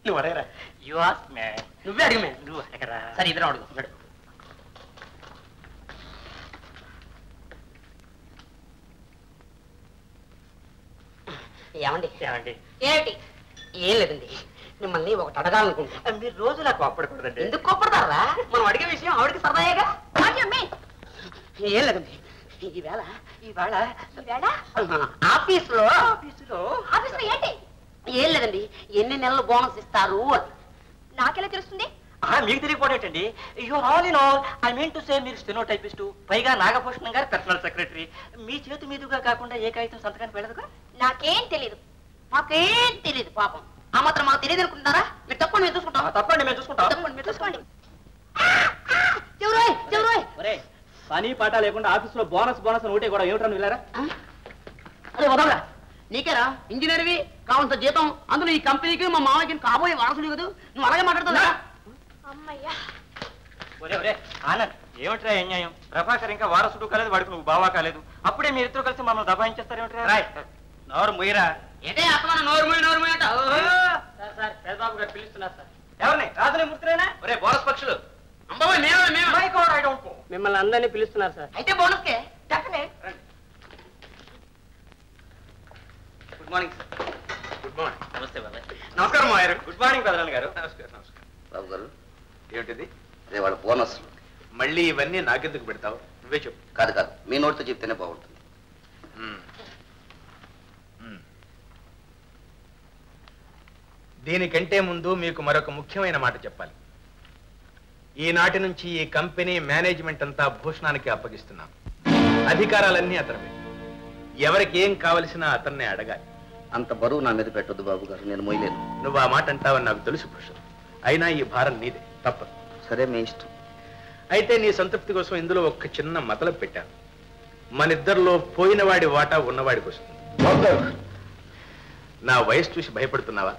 నువ్వు అడగరా. You ask మే. నువ్వే అడిగి మే. నువ్వు అడగరా. సరే ఇద్దరు అడుగు. ఏమండి ఏమండి? ఏమిటి? ఏం లేదండి, మిమ్మల్ని ఒకటి అడగాలనుకుంటా. మీరు రోజు నాకు కోప్పడకూడదండి. ఎందుకు కోప్పడతారా? మనం అడిగే విషయం ఆవిడకి సరదాయేగా. ఏం లేదండి, ఈవేళ ఆఫీసులో ఏంటి? ఏం లేదండి, ఎన్ని నెలలు బోనస్ ఇస్తారు అని. నాకెలా తెలుస్తుంది? మీకు తెలియకపోవటండి. You are all in all. I mean to say మీరు స్టెనోటైపిస్టు, పైగా నాగభూషణం గారు పర్సనల్ సెక్రటరీ. మీ చేతి మీదుగా కాకుండా ఏ కాగితం సంతకానికి వెళ్ళదుగా. నాకేం తెలీదు. మాకేం తెలియదు పాపం. ఆ మాత్రం మాకు తెలియదు అనుకుంటారా? మీరు తప్పండి, మేము చూసుకుంటాం. తప్పండి, మేము చూసుకుంటాం. తప్పండి, మీరు చూసుకోండి. పని పాట లేకుండా ఆఫీసులో బోనస్ బోనస్ అని ఒకటే కూడా ఏమిటని వెళ్ళారా? అదే వదలరా, నీకేరా ఇంజనీర్వి, కావాల్సిన జీతం, అందులో ఈ కంపెనీకి మా మామయ్యకి కాబోయే వారసుడు కదా, నువ్వు అలాగే మాట్లాడుతుందా? అమ్మయ్యా, ఒరే ఆనంద్, ఏమిట్రా అన్యాయం? ప్రభాకర్ ఇంకా వారసుడు కాలేదు, వాడికి నువ్వు బావా కాలేదు. అప్పుడే మీరిద్దరు కలిసి మమ్మల్ని దబాయించేస్తారేమిట్రా? నోరు ముయ్యరా. ఏంటే అసలు నోరు మూయి అంట. సార్ పెద్దబాబు గారు పిలుస్తున్నారు సార్. ఎవరిని? రాజుని మూర్తులేనా? ఒరే బోనస్ పక్షులు. మిమ్మల్ని అందరినీ పిలుస్తున్నారు సార్. అయితే బోనస్ కే good morning sir. Good morning. నమస్తే బాబాయ్. నమస్కారం మాయర్. గుడ్ మార్నింగ్ పెదనాన్న గారు. నమస్కారం. నమస్కారం బాబు గారు, ఏమిటిది? అదే వాళ్ళ బోనస్. మళ్ళీ ఇవన్నీ నాకెందుకు పెడతావు? నువ్వే చెప్పు. కాదు, మీ నోటితో చెప్తేనే బాగుంటుంది. దీనికంటే ముందు మీకు మరొక ముఖ్యమైన మాట చెప్పాలి. ఈనాటి నుంచి ఈ కంపెనీ మేనేజ్మెంట్ అంతా భూషణానికి అప్పగిస్తున్నాం. అధికారాలన్నీ అతనివే. ఎవరికి ఏం కావలసినా అతన్నే అడగాలి. అంత బరువు నా మీద పెట్టొద్దు బాబు గారు, నేను మోయలేను. నువ్వు ఆ మాట అంటావని నాకు తెలుసు భూషణ్. అయినా ఈ భారం నీదే, తప్పదు. సరే, మీ ఇష్టం. అయితే నీ సంతృప్తి కోసం ఇందులో ఒక్క చిన్న మతలబు పెట్టాను. మనిద్దరిలో పోయినవాడి వాటా ఉన్నవాడికి వస్తుంది. నా వయసు చూసి భయపడుతున్నావా?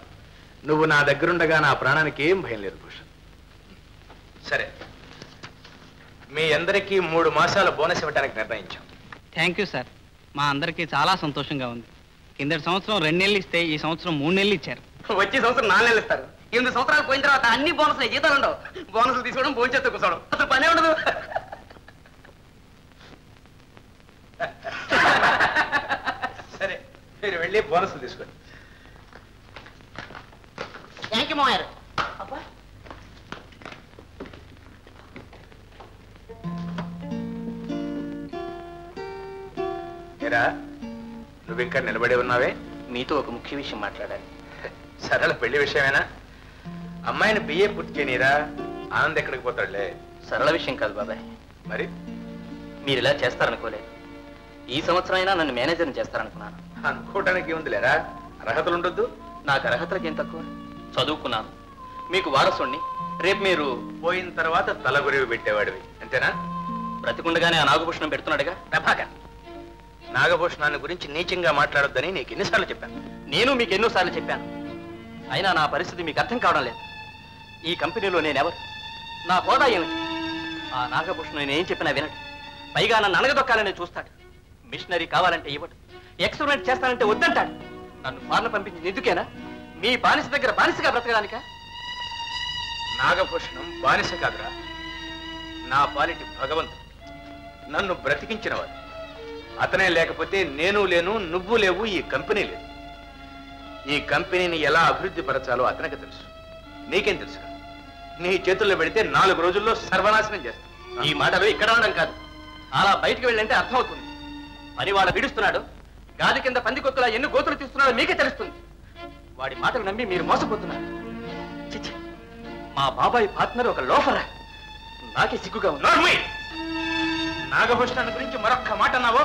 నువ్వు నా దగ్గరుండగా నా ప్రాణానికి ఏం భయం లేదు భూషణ్. సరే, మీ అందరికీ 3 మాసాల బోనస్ ఇవ్వడానికి నిర్ణయించాం. థ్యాంక్ యూ సార్, మా అందరికీ చాలా సంతోషంగా ఉంది. కిందటి సంవత్సరం 2 నెలలు ఇస్తే ఈ సంవత్సరం 3 నెలలు ఇచ్చారు. వచ్చే సంవత్సరం 4 నెలలు ఇస్తారు. 8 సంవత్సరాలు పోయిన తర్వాత అన్ని బోనస్లు జీతాలు ఉండవు. బోనస్లు తీసుకోవడం, భోజనం చేస్తూ కూర్చోవడం, అసలు పనే ఉండదు. సరే, మీరు వెళ్ళి బోనస్లు తీసుకోండి. థ్యాంక్ యూ మాయర్. ఏరా, నువ్వు ఇంకా నిలబడి ఉన్నావే? మీతో ఒక ముఖ్య విషయం మాట్లాడాలి. సరళ పెళ్లి విషయమేనా? అమ్మాయిని బిఏ పూర్తి చేయనీరా, ఆనంద్ ఎక్కడికి పోతాడులే. సరళ విషయం కాదు బాబాయ్. మరి మీరు ఇలా చేస్తారనుకోలేదు. ఈ సంవత్సరం అయినా నన్ను మేనేజర్ని చేస్తారనుకున్నాను. అనుకోవడానికి ఏముంది లేరా, అర్హతలు ఉండొద్దు. నాకు అర్హతలకి ఏం తక్కువ? చదువుకున్నాను, మీకు వారసుణ్ణి. రేపు మీరు పోయిన తర్వాత తలగురివి పెట్టేవాడివి, అంతేనా? బ్రతికుండగానే ఆ నాగభూషణం పెడుతున్నాడుగా. ప్రభాకర్, నాగభూషణాన్ని గురించి నీచంగా మాట్లాడొద్దని నీకు ఎన్నిసార్లు చెప్పాను? నేను మీకు ఎన్నోసార్లు చెప్పాను, అయినా నా పరిస్థితి మీకు అర్థం కావడం లేదు. ఈ కంపెనీలో నేనెవరు, నా హోదా ఏమిటి? ఆ నాగభూషణం నేను ఏం చెప్పినా వినడు. పైగా నన్ను అనగదొక్కాలని చూస్తాడు. మిషనరీ కావాలంటే ఇవ్వడు, ఎక్స్పెరిమెంట్ చేస్తానంటే వద్దంటాడు. నన్ను ఫారెన్ పంపించింది ఎందుకేనా? మీ బానిస దగ్గర బానిసగా బ్రతకడానికా? నాగభూషణం బానిస కాదురా, నా పాలిటి భగవంతుడు, నన్ను బ్రతికించినవాడు. అతనే లేకపోతే నేను లేను, నువ్వు లేవు, ఈ కంపెనీ లేదు. ఈ కంపెనీని ఎలా అభివృద్ధి పరచాలో అతనికి తెలుసు, నీకేం తెలుసు? నీ చేతుల్లో పెడితే 4 రోజుల్లో సర్వనాశనం చేస్తాను. ఈ మాటలు ఇక్కడ ఉండడం కాదు, అలా బయటికి వెళ్ళంటే అర్థమవుతుంది. పనివాడ విడుస్తున్నాడు, గాలి కింద పందికొత్తులా ఎన్ని గోతులు తీస్తున్నాడో మీకే తెలుస్తుంది. వాడి మాటలు నమ్మి మీరు మోసపోతున్నారు. చిచ్చి, మా బాబాయ్ పార్ట్నర్ ఒక లోఫరా. నాకే సిగ్గుగా ఉంది. నాగభూషణాన్ని గురించి మరొక్క మాట అన్నావో